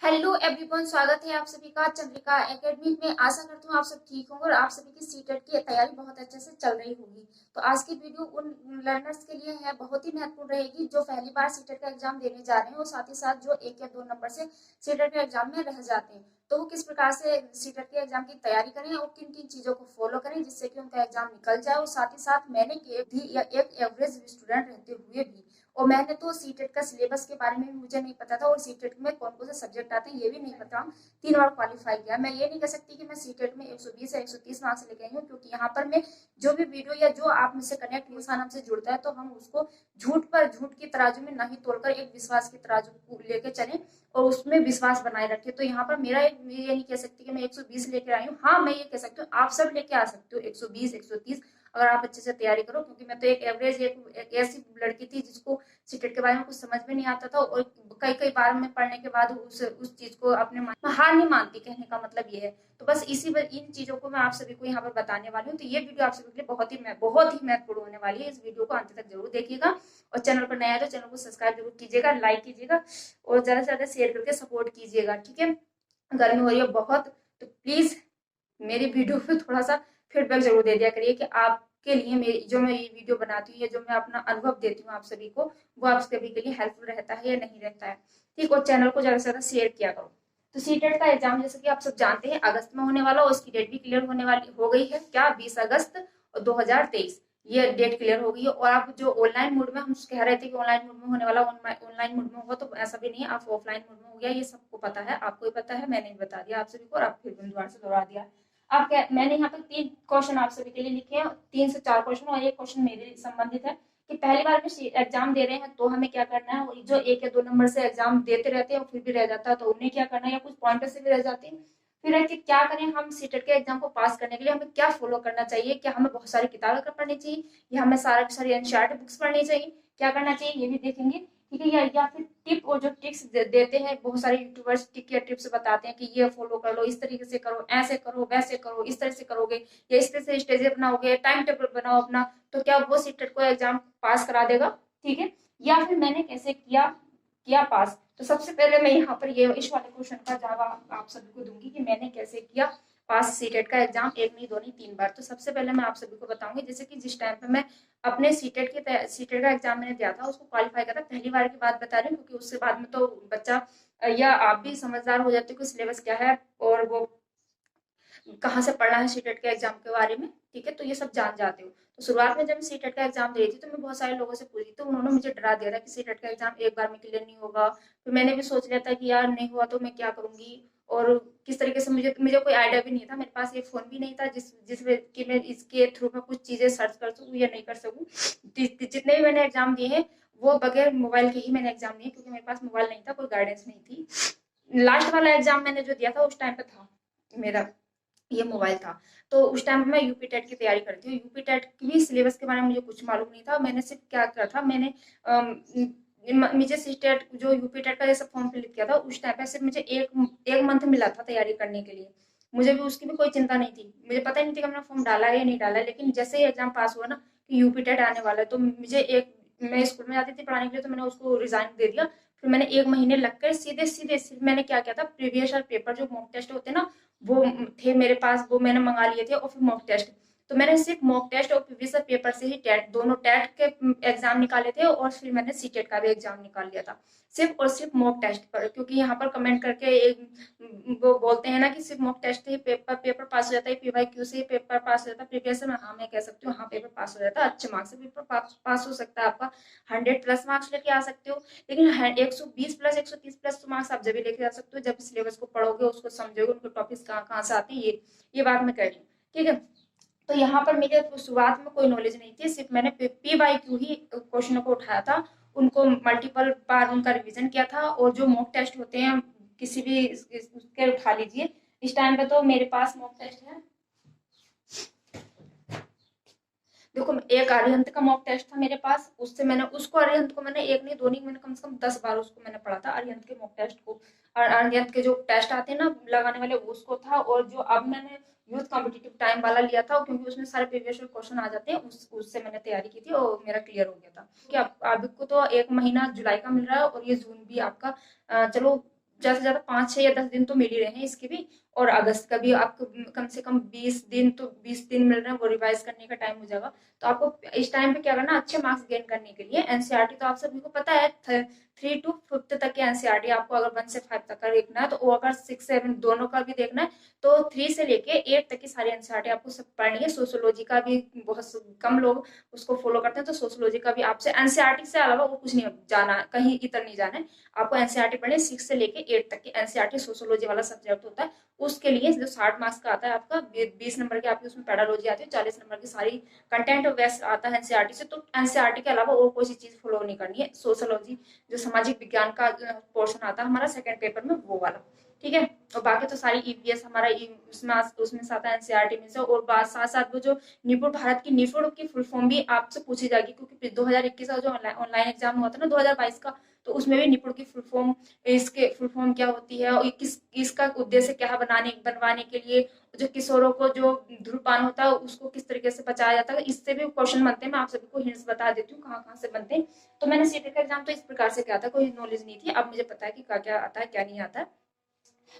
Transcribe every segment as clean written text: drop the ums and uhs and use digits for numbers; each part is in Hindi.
हेलो एवरीवन, स्वागत है आप सभी का चंद्रिका एकेडमी में। आशा करती हूँ आप सब ठीक होंगे और आप सभी की सीटेट की तैयारी बहुत अच्छे से चल रही होगी। तो आज की वीडियो उन लर्नर्स के लिए है, बहुत ही महत्वपूर्ण रहेगी जो पहली बार सीटेट का एग्जाम देने जा रहे हैं और साथ ही साथ जो 1 या 2 नंबर से सीटेट के एग्जाम में रह जाते हैं। तो वो किस प्रकार से सीटेट के एग्जाम की तैयारी करें और किन किन चीजों को फॉलो करें जिससे कि उनका एग्जाम निकल जाए। और साथ ही साथ मैंने एक एवरेज स्टूडेंट रहते हुए भी और मैंने तो सीटेट का सिलेबस के बारे में भी मुझे नहीं पता था और सीटेट में कौन कौन से सब्जेक्ट आते हैं ये भी नहीं पता। 3 बार क्वालिफाई किया। मैं ये नहीं कह सकती कि मैं सीटेट में 120 या 130 मार्क्स लेके आई हूँ, क्योंकि यहाँ पर मैं जो भी वीडियो या जो आप मुझसे कनेक्ट इंसान हमसे जुड़ता है तो हम उसको झूठ पर झूठ की तराजू में नहीं तोड़कर एक विश्वास की तराजू को लेके चले और उसमें विश्वास बनाए रखे। तो यहाँ पर मेरा ये नहीं कह सकती कि मैं 120 लेकर आई हूँ। हाँ, मैं ये कह सकती हूँ आप सब लेके आ सकते हो 120 130, अगर आप अच्छे से तैयारी करो। क्योंकि मैं तो एक एवरेज एक ऐसी लड़की थी जिसको सीटेट के बारे में कुछ समझ में नहीं आता था और कई कई बार में पढ़ने के बाद उस चीज को अपने मैं हार नहीं मानती, कहने का मतलब ये है। तो बस इन चीजों को मैं आप सभी को यहाँ पर बताने वाली हूँ। तो ये वीडियो आप सभी के लिए बहुत ही महत्वपूर्ण होने वाली है। इस वीडियो को अंत तक जरूर देखिएगा और चैनल पर नया है तो चैनल को सब्सक्राइब जरूर कीजिएगा, लाइक कीजिएगा और ज्यादा से ज्यादा शेयर करके सपोर्ट कीजिएगा। ठीक है, गर्मी हो रही है बहुत, तो प्लीज मेरी वीडियो पे थोड़ा सा फीडबैक जरूर दे दिया करिए कि आपके लिए मेरी जो मैं ये वीडियो बनाती हूँ या जो मैं अपना अनुभव देती हूँ आप सभी को, वो आप सभी के लिए हेल्पफुल रहता है या नहीं रहता है। ठीक, और चैनल को ज्यादा से ज्यादा शेयर किया करो। तो सीटेट का एग्जाम जैसे कि आप सब जानते हैं अगस्त में होने वाला और उसकी डेट भी क्लियर होने वाली हो गई है। क्या 20 अगस्त 2023 ये डेट क्लियर हो गई है। और आप जो ऑनलाइन मोड में हम कह रहे थे कि ऑनलाइन मोड में होने वाला, ऑनलाइन मोड में होगा, तो ऐसा भी नहीं है, आप ऑफलाइन मोड में हो गया। ये सबको पता है, आपको ही पता है, मैंने भी बता दिया आप सभी को और आप फिर दोबारा से दोहरा दिया। आप क्या, मैंने यहाँ पे 3 क्वेश्चन आप सभी के लिए लिखे हैं, 3 से 4 क्वेश्चन और एक क्वेश्चन मेरे संबंधित है कि पहली बार में एग्जाम दे रहे हैं तो हमें क्या करना है। और जो 1 या 2 नंबर से एग्जाम देते रहते हैं और फिर भी रह जाता है तो उन्हें क्या करना है, या कुछ पॉइंटर से भी रह जाते हैं। फिर है कि क्या करें हम सीटेट के एग्जाम को पास करने के लिए, हमें क्या फॉलो करना चाहिए। क्या हमें बहुत सारी किताबें पढ़नी चाहिए या हमें सारी एनसीईआरटी बुक्स पढ़नी चाहिए, क्या करना चाहिए ये भी देखेंगे। ठीक है, या फिर टिप और जो टिप्स देते हैं बहुत सारे यूट्यूबर्स, टिक या टिप्स बताते हैं कि ये फॉलो कर लो, इस तरीके से करो, ऐसे करो, वैसे करो, इस तरह से करोगे या इस तरह से स्टेज बनाओगे, टाइम टेबल बनाओ अपना, तो क्या वो सीटेट को एग्जाम पास करा देगा। ठीक है, या फिर मैंने कैसे किया किया पास। तो सबसे पहले मैं यहाँ पर ये इस वाले क्वेश्चन का जवाब आप सभी को दूंगी कि मैंने कैसे किया पास सीटेट का एग्जाम, एक नहीं दो नहीं 3 बार। तो सबसे पहले मैं आप सभी को बताऊंगी जैसे कि जिस टाइम पे मैं अपने सीटेट का एग्जाम मैंने दिया था उसको क्वालिफाई करा था, पहली बार की बात बता रही हूँ क्योंकि उससे बाद में तो बच्चा या आप भी समझदार हो जाते हो कि सिलेबस क्या है और वो कहाँ से पढ़ना है सीटेट के एग्जाम के बारे में। ठीक है, तो ये सब जान जाते हो। तो शुरुआत में जब मैं सीटेट का एग्जाम दे रही थी तो मैं बहुत सारे लोगों से पूछी, तो उन्होंने मुझे डरा दिया था कि सीटेट का एग्जाम एक बार में क्लियर नहीं होगा। फिर मैंने भी सोच लिया था कि यार नहीं हुआ तो मैं क्या करूंगी और किस तरीके से, मुझे मुझे कोई आइडिया भी नहीं था, मेरे पास ये फोन भी नहीं था जिसमें कि मैं इसके थ्रू में कुछ चीजें सर्च कर सकूँ या नहीं कर सकूँ। जितने भी मैंने एग्जाम दिए हैं वो बगैर मोबाइल के ही मैंने एग्जाम दिए, क्योंकि मेरे पास मोबाइल नहीं था, कोई गाइडेंस नहीं थी। लास्ट वाला एग्जाम मैंने जो दिया था उस टाइम पे था मेरा ये मोबाइल था। तो उस टाइम मैं यूपी टेट की तैयारी करती हूँ। यूपी टेट की भी सिलेबस के बारे में मुझे कुछ मालूम नहीं था। मैंने सिर्फ क्या किया था, मैंने मुझे सी टेट जो यूपी टेट का जैसा फॉर्म फिल किया था उस टाइम पे सिर्फ मुझे एक मंथ मिला था तैयारी करने के लिए। मुझे भी उसकी भी कोई चिंता नहीं थी, मुझे पता ही नहीं था कि मैंने फॉर्म डाला है या नहीं डाला है। लेकिन जैसे ही एग्जाम पास हुआ ना कि यूपी टेट आने वाला है तो मुझे एक, मैं स्कूल में जाती थी पढ़ाने के लिए तो मैंने उसको रिजाइन दे दिया। फिर मैंने 1 महीने लगकर सीधे सीधे सिर्फ मैंने क्या किया था, प्रीवियस ईयर पेपर जो मॉक टेस्ट होते हैं ना वो थे मेरे पास, वो मैंने मंगा लिए थे और फिर मॉक टेस्ट। तो मैंने सिर्फ मॉक टेस्ट और प्रीवियस पेपर से ही टेट, दोनों टेट के एग्जाम निकाले थे और फिर मैंने सीटेट का भी एग्जाम निकाल लिया था सिर्फ और सिर्फ मॉक टेस्ट पर। क्योंकि यहाँ पर कमेंट करके वो बोलते हैं ना कि सिर्फ मॉक टेस्ट ही पेपर पेपर पास हो जाता है, पीवाईक्यू से ही पेपर पास हो जाता है, प्रीवियस में। हाँ, मैं कह सकती हूँ हाँ पेपर पास हो जाता है, अच्छे मार्क्स से पेपर पास हो सकता है आपका, 100+ मार्क्स लेके आ सकते हो। लेकिन 120+ 130+ मार्क्स आप जब भी लेके आ सकते हो जब सिलेबस को पढ़ोगे, उसको समझोगे, उनके टॉपिक्स कहाँ कहाँ से आते हैं, ये बात मैं कह रही हूँ। ठीक है, तो यहाँ पर मेरे शुरुआत में कोई नॉलेज नहीं थी, सिर्फ मैंने पीवाईक्यू ही क्वेश्चनों को उठाया था, उनको मल्टीपल बार उनका रिवीजन किया था। और जो मॉक टेस्ट होते हैं किसी भी उसके उठा लीजिए। इस टाइम पे तो मेरे पास मॉक टेस्ट है, देखो एक अरिहंत का मॉक टेस्ट था मेरे पास, उससे मैंने उसको अरिहंत को मैंने एक नहीं दो नहीं, मैंने कम से कम 10 बार उसको मैंने पढ़ा था अरिहंत के मॉक टेस्ट को। और अरिहंत के जो टेस्ट आते हैं ना लगाने वाले उसको था। और जो अब मैंने यूथ कॉम्पिटिटिव टाइम वाला लिया था क्योंकि उसमें सारे प्रीवियस क्वेश्चन आ जाते हैं, उससे मैंने तैयारी की थी और मेरा क्लियर हो गया था। कि आपको तो 1 महीना जुलाई का मिल रहा है और ये जून भी आपका चलो ज्यादा से ज्यादा 5, 6 या 10 दिन तो मिल ही रहे हैं इसके भी। और अगस्त का भी आपको कम से कम 20 दिन, तो 20 दिन मिल रहे हैं, वो रिवाइज करने का टाइम हो जाएगा। तो आपको इस टाइम पे क्या करना, अच्छे मार्क्स गेन करने के लिए एनसीईआरटी तो आप सभी को पता है 3 to 5 तक के एनसीईआरटी आपको अगर 1 से 5 तक का देखना है, तो वो अगर 6, 7 दोनों का भी देखना है तो 3 से लेके 8 तक की सारी एनसीईआरटी आपको सब पढ़नी है। सोशियोलॉजी का भी बहुत कम लोग उसको फॉलो करते हैं, तो सोशियोलॉजी का भी आपसे एनसीईआरटी से अलावा वो कुछ नहीं जाना, कहीं इतर नहीं जाना है। आपको एनसीईआरटी पढ़नी है 6 से लेके 8 तक की एनसीईआरटी। सोशियोलॉजी वाला सब्जेक्ट होता है, उसके लिए जो 60 मार्क्स का आता है आपका, 20 नंबर की आपकी उसमें पेडालॉजी आती है, 40 नंबर की सारी कंटेंट वैस आता है एनसीईआरटी से। तो एनसीईआरटी के अलावा और कोई सी चीज फॉलो नहीं करनी है। सोशियोलॉजी जो सामाजिक विज्ञान का पोर्शन आता है हमारा सेकंड पेपर में, वो वाला, ठीक है। और बाकी तो सारी ईवीएस हमारा उसमें से आता है एनसीईआरटी में से। और बात साथ साथ वो जो निपुण भारत की निपुण की फुल फॉर्म भी आपसे पूछी जाएगी, क्योंकि 2021 का जो ऑनलाइन एग्जाम हुआ था ना 2022 का, तो उसमें भी निपुण की फुल फॉर्म, इसके फुल फॉर्म क्या होती है और इसका उद्देश्य क्या है बनवाने के लिए, जो किशोरों को जो धूम्रपान होता है उसको किस तरीके से बचाया जाता है, इससे भी क्वेश्चन बनते हैं। मैं आप सभी को हिंट्स बता देती हूँ कहाँ कहाँ से बनते हैं। तो मैंने सीटेट का एग्जाम तो इस प्रकार से किया था, कोई नॉलेज नहीं थी, अब मुझे पता है कि क्या क्या आता है क्या नहीं आता है।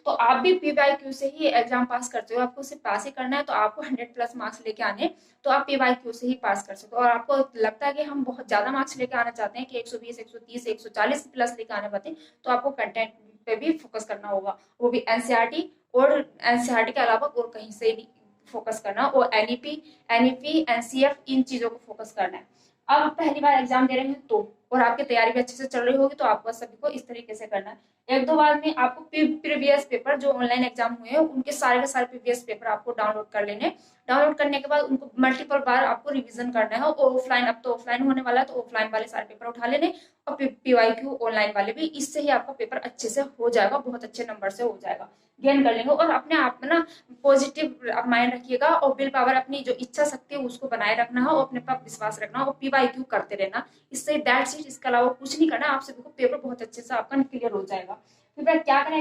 तो आप भी पीवाईक्यू से ही एग्जाम पास करते हो, आपको सिर्फ पास ही करना है, तो आपको 100+ मार्क्स लेके आने, तो आप पीवाईक्यू से ही पास कर सकते हो। और आपको लगता है कि हम बहुत ज्यादा मार्क्स लेके आना चाहते हैं कि 120, 130, 140 प्लस लेके आने पाते हैं, तो आपको कंटेंट पे भी फोकस करना होगा, वो भी एनसीईआरटी, और एनसीईआरटी के अलावा और कहीं से भी फोकस करना, और एनईपी, एनसीएफ, इन चीजों को फोकस करना है। अब पहली बार एग्जाम दे रहे हैं तो, और आपकी तैयारी भी अच्छे से चल रही होगी, तो आपको सभी को इस तरीके से करना है। 1-2 बार में आपको प्रीवियस पेपर जो ऑनलाइन एग्जाम हुए हैं उनके सारे के सारे प्रीवियस पेपर आपको डाउनलोड कर लेने। डाउनलोड करने के बाद उनको मल्टीपल बार आपको रिवीजन करना है। और ऑफलाइन, अब तो ऑफलाइन होने वाला है, तो ऑफलाइन वाले सारे पेपर उठा लेने, और पीवाईक्यू ऑनलाइन वाले भी। इससे ही आपका पेपर अच्छे से हो जाएगा, बहुत अच्छे नंबर से हो जाएगा, गेन कर लेंगे। और अपने आप में ना पॉजिटिव माइंड रखिएगा, और विल पावर, अपनी जो इच्छा शक्ति है उसको बनाए रखना है, और अपने पर विश्वास रखना है, और पीवाईक्यू करते रहना। इससे दैट्स इट, इसके अलावा कुछ नहीं करना। आप सभी को पेपर बहुत अच्छे से आपका क्लियर हो जाएगा। फिर क्या करें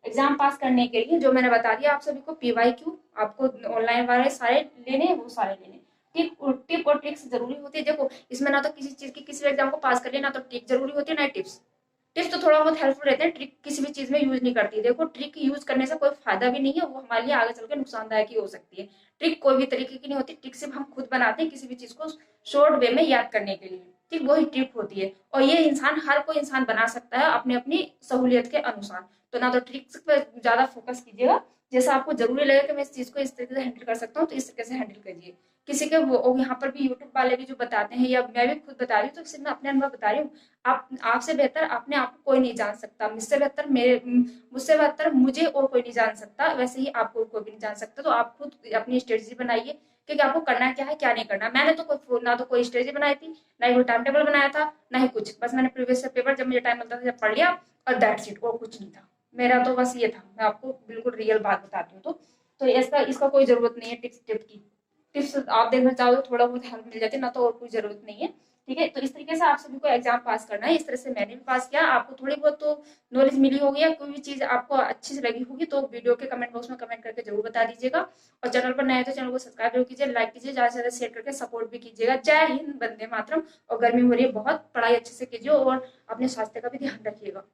एग्जाम पास करने के लिए, जो मैंने बता दिया आप सभी को, पीवाईक्यू आपको ऑनलाइन वाले सारे लेने, वो सारे लेने। टिप और ट्रिक्स जरूरी होती है। देखो इसमें ना तो किसी चीज की, किसी एग्जाम को पास कर लेना, तो ट्रिक जरूरी होती है ना टिप्स। टिप्स तो थोड़ा बहुत हेल्पफुल रहते हैं, ट्रिक किसी भी चीज में यूज नहीं करती। देखो ट्रिक यूज करने से कोई फायदा भी नहीं है, वो हमारे लिए आगे चलकर नुकसानदायक ही हो सकती है। ट्रिक कोई भी तरीके की नहीं होती, ट्रिक सिर्फ हम खुद बनाते हैं किसी भी चीज को शॉर्ट वे में याद करने के लिए, ठीक, वही ट्रिक होती है। और ये हर कोई इंसान बना सकता है अपनी अपनी सहूलियत के अनुसार। तो ना तो ट्रिक्स पे ज्यादा फोकस कीजिएगा, जैसा आपको जरूरी लगे कि मैं इस चीज को इस तरीके से हैंडल कर सकता हूँ, तो इस तरीके से हैंडल कीजिए। किसी के वो यहाँ पर भी यूट्यूब वाले भी जो बताते हैं, या मैं भी खुद बता रही हूँ, तो सिर्फ मैं अपने अनुभव बता रही हूँ। आपसे बेहतर अपने आप को कोई नहीं जान सकता, मुझसे बेहतर मुझे और कोई नहीं जान सकता, वैसे ही आपको कोई भी नहीं जान सकता। तो आप खुद अपनी स्ट्रेटेजी बनाइए कि आपको करना क्या है क्या नहीं करना। मैंने तो ना तो कोई स्ट्रेटेजी बनाई थी, ना ही कोई टाइम टेबल बनाया था, ना ही कुछ, बस मैंने प्रीवियस पेपर जब मुझे टाइम मिलता था जब पढ़ लिया, और दैट्स इट, और कुछ नहीं था मेरा। तो बस ये था, मैं आपको बिल्कुल रियल बात बताती हूँ। तो इसका कोई जरूरत नहीं है टिप की। टिप्स आप देखना चाहो तो थोड़ा बहुत हेल्प मिल जाती है, ना तो और कोई जरूरत नहीं है, ठीक है। तो इस तरीके से आप सभी को एग्जाम पास करना है। इस तरह से मैंने भी पास किया। आपको थोड़ी बहुत तो नॉलेज मिली होगी, या कोई भी चीज आपको अच्छी से लगी होगी, तो वीडियो के कमेंट बॉक्स में कमेंट करके जरूर बता दीजिएगा। और चैनल पर नए हैं तो चैनल को सब्सक्राइब जरूर कीजिए, लाइक कीजिए, ज्यादा से ज्यादा शेयर करके सपोर्ट भी कीजिएगा। जय हिंद, वंदे मातरम। और गर्मी हो रही है बहुत, पढ़ाई अच्छे से कीजिए, और अपने स्वास्थ्य का भी ध्यान रखिएगा।